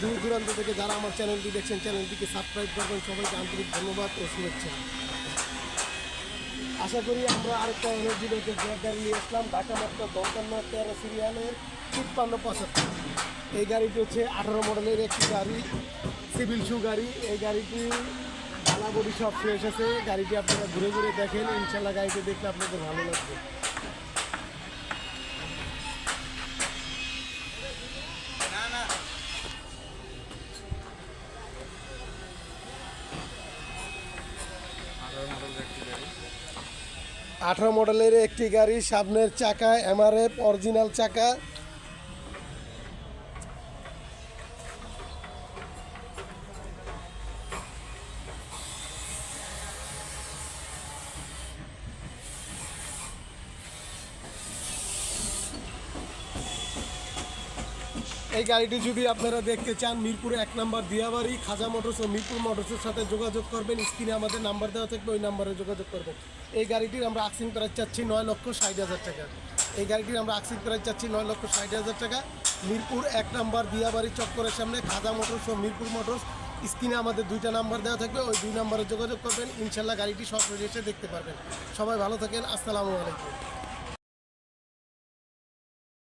দূর দূরান্ত থেকে যারা আমার চ্যানেলটি দেখছেন চ্যানেলটিকে সাবস্ক্রাইব করবেন। সবাইকে আন্তরিক ধন্যবাদ ও শুভেচ্ছা। আশা করি আমরা আরেকটা এনার্জি ব্যাংকের গাড়ি নিয়ে আসলাম। ঢাকা মেট্রো 10 সিরিয়ালের 5575। এই গাড়িটি হচ্ছে 18 মডেলের একটি গাড়ি, সিভিল শু গাড়ি। এই গাড়িটি ডালা বডি সব ফ্রেশ আছে। গাড়িটি আপনারা ঘুরে ঘুরে দেখেন, ইনশাল্লাহ গাড়িটি দেখলে আপনাদের ভালো লাগবে। 18 মডেলের একটি গাড়ি, সামনের চাকা এমআরএফ অরিজিনাল চাকা। এই গাড়িটি যদি আপনারা দেখতে চান, মিরপুরে 1 নম্বর দিয়াবাড়ি খাজা মোটরস ও মিরপুর মোটরসের সাথে যোগাযোগ করবেন। স্ক্রিনে আমাদের নাম্বার দেওয়া থাকবে, ওই নাম্বারে যোগাযোগ করবেন। এই গাড়িটির আমরা আক্সিং প্রাইস চাচ্ছি 9,60,000 টাকা। এই গাড়িটির আমরা আক্সিং প্রাইস চাচ্ছি 9,60,000 টাকা। মিরপুর 1 নম্বর দিয়াবাড়ি চক্করের সামনে খাজা মোটরস ও মিরপুর মোটরস। স্ক্রিনে আমাদের 2টা নাম্বার দেওয়া থাকবে, ওই 2 নাম্বারে যোগাযোগ করবেন। ইনশাল্লাহ গাড়িটি সরাসরি এসে দেখতে পারবেন। সবাই ভালো থাকেন, আসসালামু আলাইকুম।